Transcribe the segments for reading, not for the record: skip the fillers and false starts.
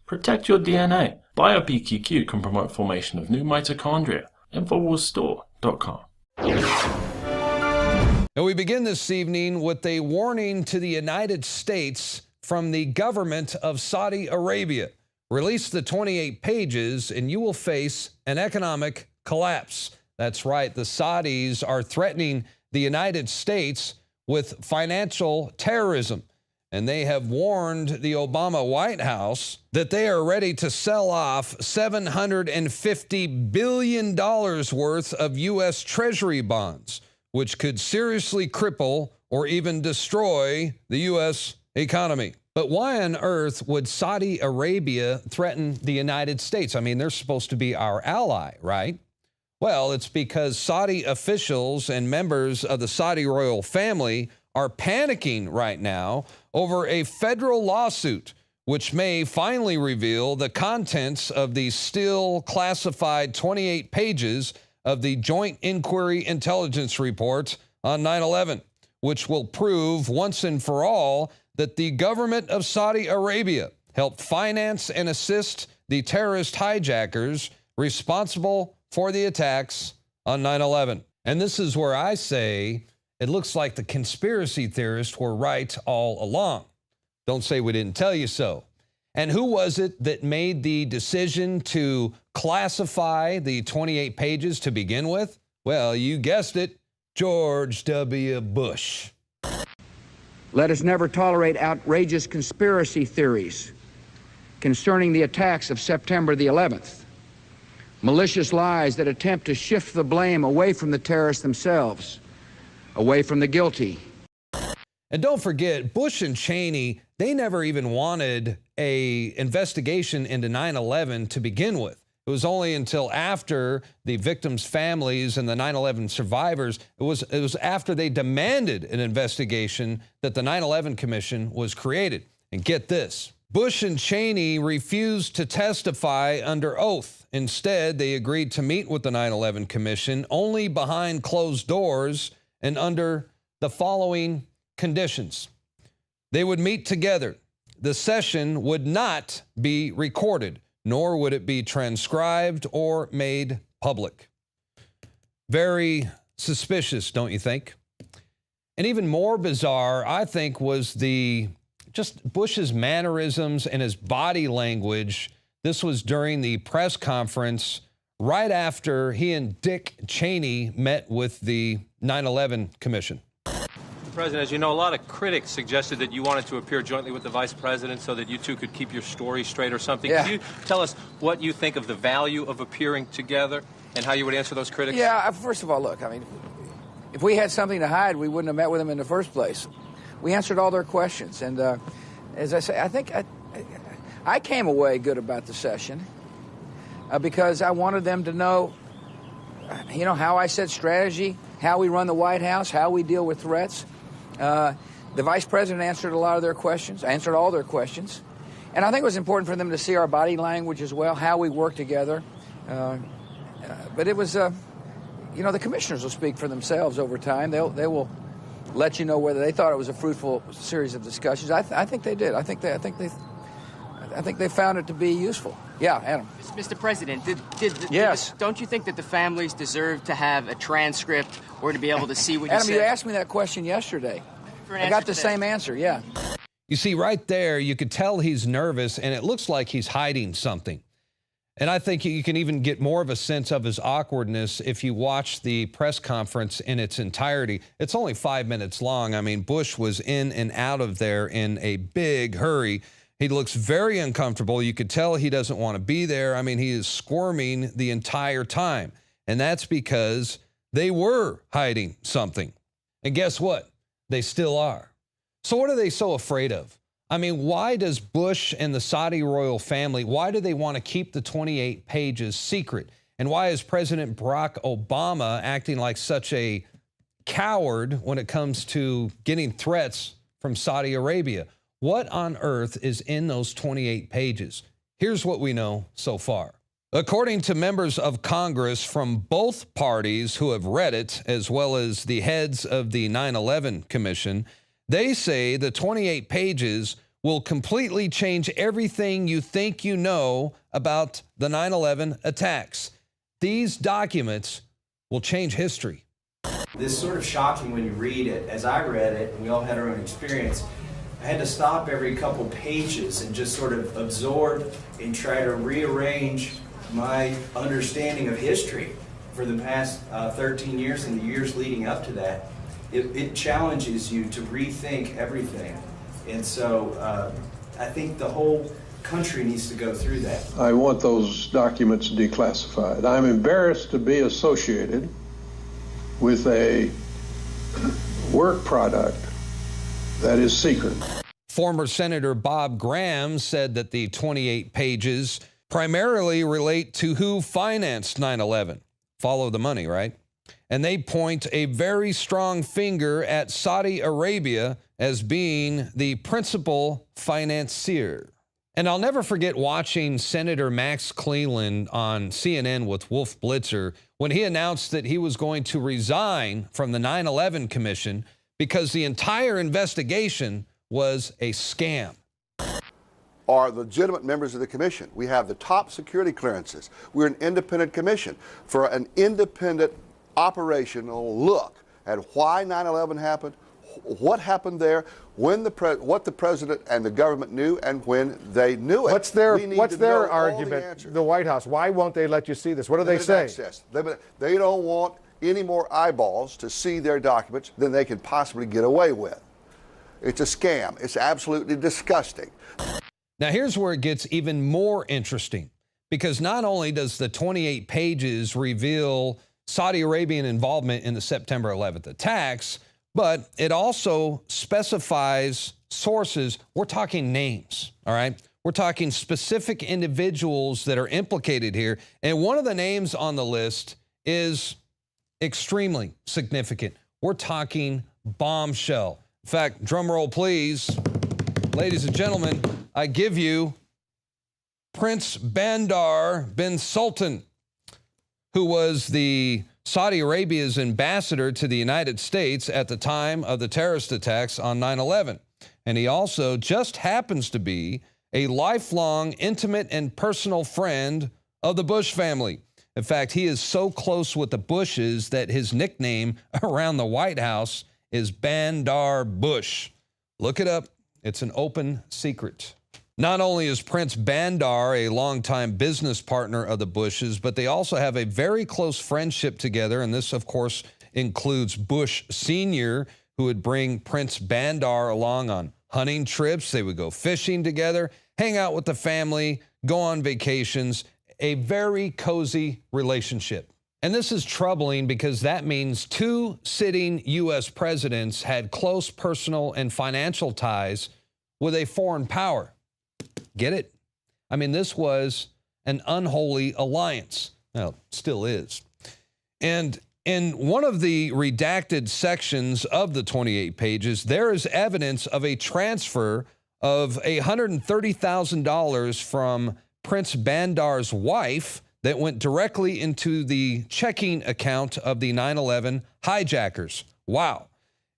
Protect your DNA. BioPQQ can promote formation of new mitochondria. Infowarsstore.com. And we begin this evening with a warning to the United States from the government of Saudi Arabia. Release the 28 pages and you will face an economic collapse. That's right, the Saudis are threatening the United States with financial terrorism. And they have warned the Obama White House that they are ready to sell off $750 billion worth of U.S. Treasury bonds, which could seriously cripple or even destroy the U.S. economy. But why on earth would Saudi Arabia threaten the United States? I mean, they're supposed to be our ally, right? Well, it's because Saudi officials and members of the Saudi royal family are panicking right now over a federal lawsuit which may finally reveal the contents of the still classified 28 pages of the Joint Inquiry Intelligence Report on 9/11, which will prove once and for all that the government of Saudi Arabia helped finance and assist the terrorist hijackers responsible for the attacks on 9/11. And this is where I say it looks like the conspiracy theorists were right all along. Don't say we didn't tell you so. And who was it that made the decision to classify the 28 pages to begin with? Well, you guessed it, George W. Bush. Let us never tolerate outrageous conspiracy theories concerning the attacks of September the 11th, malicious lies that attempt to shift the blame away from the terrorists themselves, away from the guilty. And don't forget, Bush and Cheney, they never even wanted an investigation into 9/11 to begin with. It was only until after the victims' families and the 9/11 survivors, it was after they demanded an investigation that the 9/11 Commission was created. And get this, Bush and Cheney refused to testify under oath. Instead, they agreed to meet with the 9/11 Commission only behind closed doors and under the following conditions. They would meet together. The session would not be recorded, nor would it be transcribed or made public. Very suspicious, don't you think? And even more bizarre, I think, was just Bush's mannerisms and his body language. This was during the press conference right after he and Dick Cheney met with the 9/11 Commission. President, as you know, a lot of critics suggested that you wanted to appear jointly with the vice president so that you two could keep your story straight or something. Yeah. Can you tell us what you think of the value of appearing together and how you would answer those critics? Yeah, first of all, look, I mean, if we had something to hide, we wouldn't have met with them in the first place. We answered all their questions. And as I say, I think I came away good about the session because I wanted them to know, how I set strategy, how we run the White House, how we deal with threats. The vice president answered a lot of their questions, answered all their questions. And I think it was important for them to see our body language as well, how we work together. But it was, the commissioners will speak for themselves over time. They will let you know whether they thought it was a fruitful series of discussions. I think they did. I think they found it to be useful. Yeah, Adam. Mr. President, yes. Don't you think that the families deserve to have a transcript or to be able to see what you Adam, said? you asked me that question yesterday. I got the same answer, yeah. You see, right there, you could tell he's nervous, and it looks like he's hiding something. And I think you can even get more of a sense of his awkwardness if you watch the press conference in its entirety. It's only 5 minutes long. I mean, Bush was in and out of there in a big hurry. He looks very uncomfortable. You could tell he doesn't want to be there. I mean, he is squirming the entire time. And that's because they were hiding something. And guess what? They still are. So what are they so afraid of? I mean, why does Bush and the Saudi royal family, why do they want to keep the 28 pages secret? And why is President Barack Obama acting like such a coward when it comes to getting threats from Saudi Arabia? What on earth is in those 28 pages? Here's what we know so far. According to members of Congress from both parties who have read it, as well as the heads of the 9/11 Commission, they say the 28 pages will completely change everything you think you know about the 9/11 attacks. These documents will change history. This is sort of shocking when you read it. As I read it, and we all had our own experience, I had to stop every couple pages and just sort of absorb and try to rearrange my understanding of history for the past 13 years and the years leading up to that. It challenges you to rethink everything. And so I think the whole country needs to go through that. I want those documents declassified. I'm embarrassed to be associated with a work product that is secret. Former Senator Bob Graham said that the 28 pages primarily relate to who financed 9/11. Follow the money, right? And they point a very strong finger at Saudi Arabia as being the principal financier. And I'll never forget watching Senator Max Cleland on CNN with Wolf Blitzer when he announced that he was going to resign from the 9/11 Commission because the entire investigation was a scam. Are legitimate members of the commission. We have the top security clearances. We're an independent commission. For an independent operational look at why 9/11 happened, what happened there, when what the president and the government knew, and when they knew it. What's their argument? The White House. Why won't they let you see this? What do they say? Access. They don't want any more eyeballs to see their documents than they can possibly get away with. It's a scam. It's absolutely disgusting. Now, here's where it gets even more interesting, because not only does the 28 pages reveal Saudi Arabian involvement in the September 11th attacks, but it also specifies sources. We're talking names, all right? We're talking specific individuals that are implicated here. And one of the names on the list is extremely significant. We're talking bombshell. In fact, drum roll, please. Ladies and gentlemen, I give you Prince Bandar bin Sultan, who was the Saudi Arabia's ambassador to the United States at the time of the terrorist attacks on 9/11. And he also just happens to be a lifelong, intimate, and personal friend of the Bush family. In fact, he is so close with the Bushes that his nickname around the White House is Bandar Bush. Look it up. It's an open secret. Not only is Prince Bandar a longtime business partner of the Bushes, but they also have a very close friendship together. And this, of course, includes Bush Sr., who would bring Prince Bandar along on hunting trips. They would go fishing together, hang out with the family, go on vacations. A very cozy relationship. And this is troubling because that means two sitting U.S. presidents had close personal and financial ties with a foreign power. Get it? I mean, this was an unholy alliance. Well, still is. And in one of the redacted sections of the 28 pages, there is evidence of a transfer of $130,000 from Prince Bandar's wife that went directly into the checking account of the 9/11 hijackers. Wow.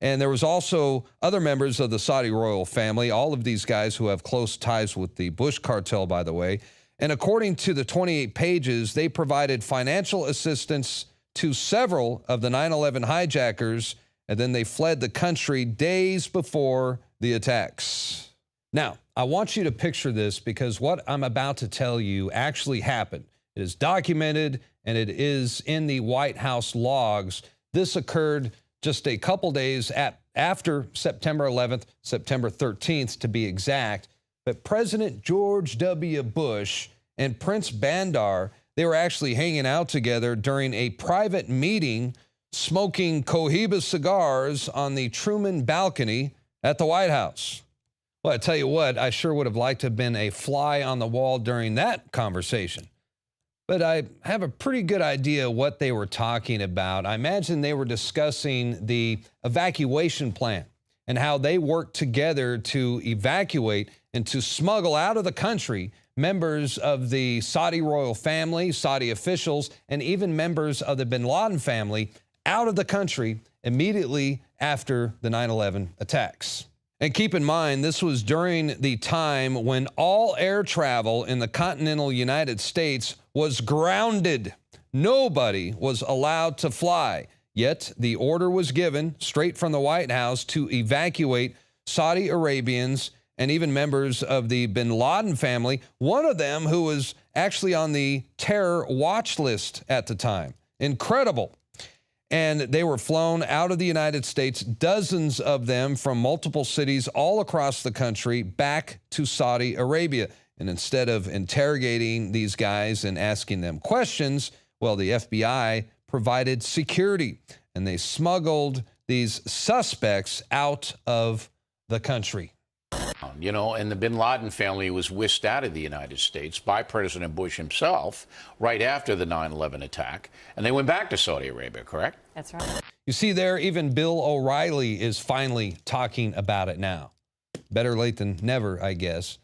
And there was also other members of the Saudi royal family, all of these guys who have close ties with the Bush cartel, by the way. And according to the 28 pages, they provided financial assistance to several of the 9/11 hijackers, and then they fled the country days before the attacks. Now, I want you to picture this because what I'm about to tell you actually happened. It is documented, and it is in the White House logs. This occurred just a couple days after September 11th, September 13th to be exact. But President George W. Bush and Prince Bandar, they were actually hanging out together during a private meeting, smoking Cohiba cigars on the Truman balcony at the White House. Well, I tell you what, I sure would have liked to have been a fly on the wall during that conversation. But I have a pretty good idea what they were talking about. I imagine they were discussing the evacuation plan and how they worked together to evacuate and to smuggle out of the country members of the Saudi royal family, Saudi officials, and even members of the bin Laden family out of the country immediately after the 9/11 attacks. And keep in mind, this was during the time when all air travel in the continental United States was grounded. Nobody was allowed to fly. Yet the order was given straight from the White House to evacuate Saudi Arabians and even members of the bin Laden family, one of them who was actually on the terror watch list at the time. Incredible. And they were flown out of the United States, dozens of them from multiple cities all across the country, back to Saudi Arabia. And instead of interrogating these guys and asking them questions, well, the FBI provided security, and they smuggled these suspects out of the country. You know, and the bin Laden family was whisked out of the United States by President Bush himself right after the 9/11 attack, and they went back to Saudi Arabia, correct? That's right. You see there, even Bill O'Reilly is finally talking about it now. Better late than never, I guess.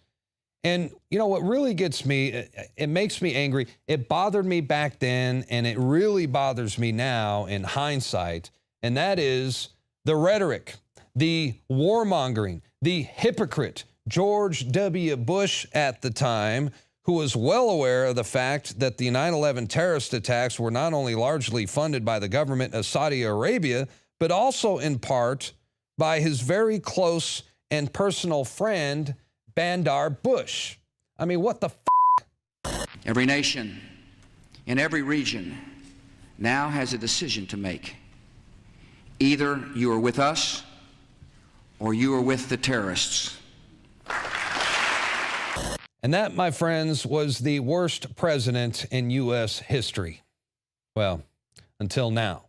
And you know what really gets me, it makes me angry. It bothered me back then, and it really bothers me now in hindsight, and that is the rhetoric, the warmongering, the hypocrite George W. Bush at the time, who was well aware of the fact that the 9/11 terrorist attacks were not only largely funded by the government of Saudi Arabia, but also in part by his very close and personal friend, Bandar Bush. I mean, what the f***? Every nation in every region now has a decision to make. Either you are with us or you are with the terrorists. And that, my friends, was the worst president in U.S. history. Well, until now.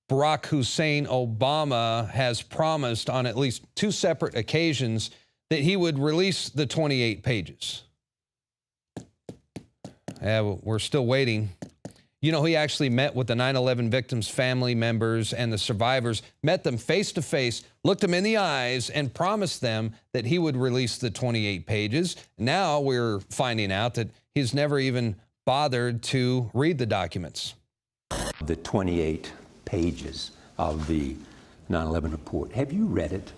Barack Hussein Obama has promised on at least 2 separate occasions that he would release the 28 pages. Yeah, we're still waiting. You know, he actually met with the 9/11 victims' family members and the survivors, met them face to face, looked them in the eyes, and promised them that he would release the 28 pages. Now we're finding out that he's never even bothered to read the documents. The 28 pages of the 9/11 report. Have you read it?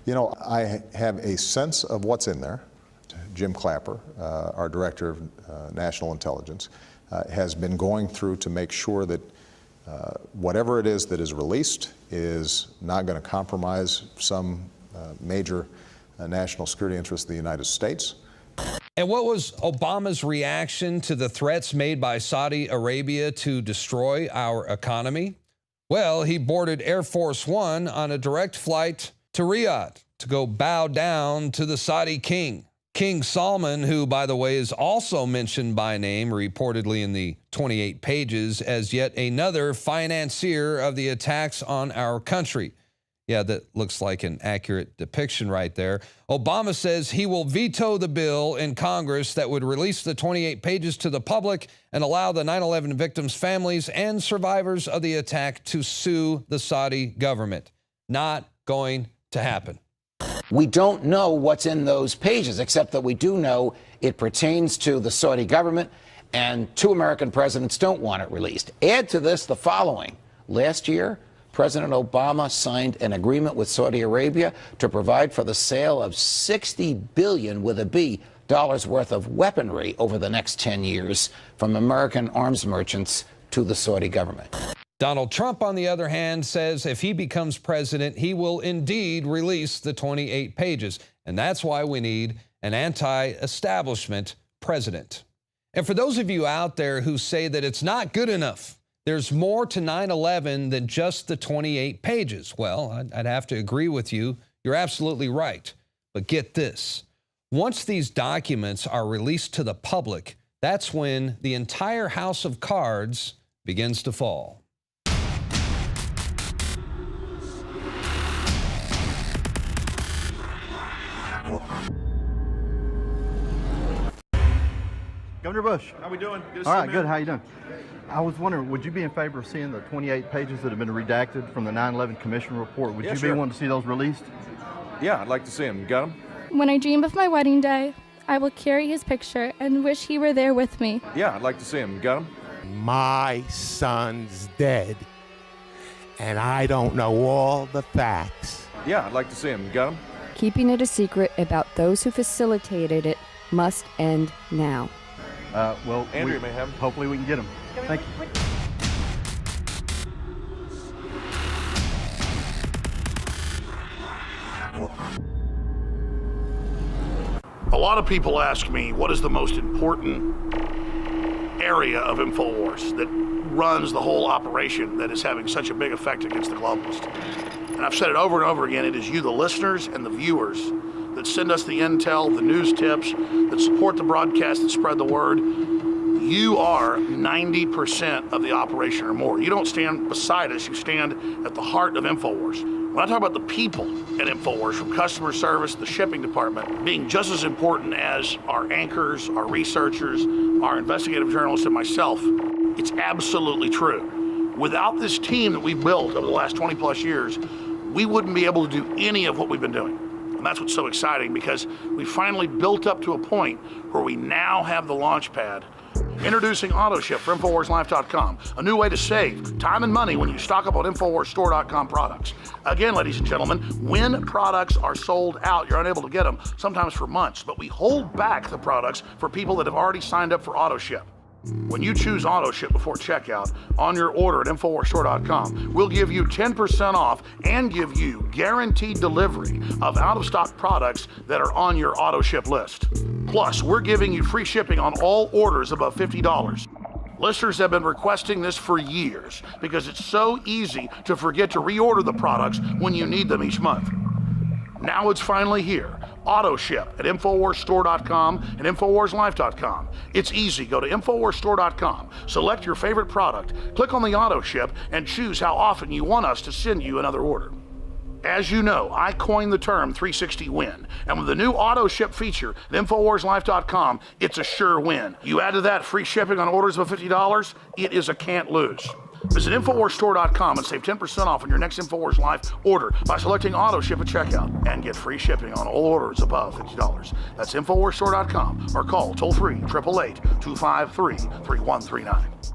You know, I have a sense of what's in there. Jim Clapper, our Director of National Intelligence, has been going through to make sure that whatever it is that is released is not going to compromise some major national security interest of the United States. And what was Obama's reaction to the threats made by Saudi Arabia to destroy our economy? Well, he boarded Air Force One on a direct flight to Riyadh to go bow down to the Saudi king. King Salman, who, by the way, is also mentioned by name reportedly in the 28 pages as yet another financier of the attacks on our country. Yeah, that looks like an accurate depiction right there. Obama says he will veto the bill in Congress that would release the 28 pages to the public and allow the 9/11 victims' families and survivors of the attack to sue the Saudi government. Not going to happen. We don't know what's in those pages, except that we do know it pertains to the Saudi government, and 2 American presidents don't want it released. Add to this the following. Last year, President Obama signed an agreement with Saudi Arabia to provide for the sale of $60 billion with a B dollars worth of weaponry over the next 10 years from American arms merchants to the Saudi government. Donald Trump, on the other hand, says if he becomes president, he will indeed release the 28 pages. And that's why we need an anti-establishment president. And for those of you out there who say that it's not good enough, there's more to 9/11 than just the 28 pages. Well, I'd have to agree with you. You're absolutely right. But get this. Once these documents are released to the public, that's when the entire house of cards begins to fall. Governor Bush. How we doing? Good to All see right, you, good. man. How you doing? I was wondering, would you be in favor of seeing the 28 pages that have been redacted from the 9/11 Commission report? Would Yeah, you sure. be wanting to see those released? Yeah, I'd like to see him. You got him? When I dream of my wedding day, I will carry his picture and wish he were there with me. Yeah, I'd like to see him. You got him? My son's dead, and I don't know all the facts. Yeah, I'd like to see him. You got him? Keeping it a secret about those who facilitated it must end now. Well, Andrea may have him. Hopefully we can get him. Thank you. A lot of people ask me, what is the most important area of Infowars that runs the whole operation that is having such a big effect against the globalists? And I've said it over and over again, it is you, the listeners and the viewers, that send us the intel, the news tips, that support the broadcast, that spread the word. You are 90% of the operation or more. You don't stand beside us, you stand at the heart of Infowars. When I talk about the people at Infowars, from customer service, the shipping department, being just as important as our anchors, our researchers, our investigative journalists, and myself, it's absolutely true. Without this team that we've built over the last 20 plus years, we wouldn't be able to do any of what we've been doing. And that's what's so exciting, because we finally built up to a point where we now have the launch pad. Introducing AutoShip for InfoWarsLife.com, a new way to save time and money when you stock up on InfoWarsStore.com products. Again, ladies and gentlemen, when products are sold out, you're unable to get them, sometimes for months, but we hold back the products for people that have already signed up for AutoShip. When you choose AutoShip before checkout on your order at InfoWarsStore.com, we'll give you 10% off and give you guaranteed delivery of out-of-stock products that are on your AutoShip list. Plus, we're giving you free shipping on all orders above $50. Listeners have been requesting this for years because it's so easy to forget to reorder the products when you need them each month. Now it's finally here. AutoShip at InfoWarsStore.com and InfoWarsLife.com. It's easy. Go to InfoWarsStore.com, select your favorite product, click on the AutoShip, and choose how often you want us to send you another order. As you know, I coined the term 360 win, and with the new AutoShip feature at InfoWarsLife.com, it's a sure win. You add to that free shipping on orders of $50, it is a can't lose. Visit InfoWarsStore.com and save 10% off on your next InfoWars Life order by selecting AutoShip at checkout and get free shipping on all orders above $50. That's InfoWarsStore.com or call toll-free 888-253-3139.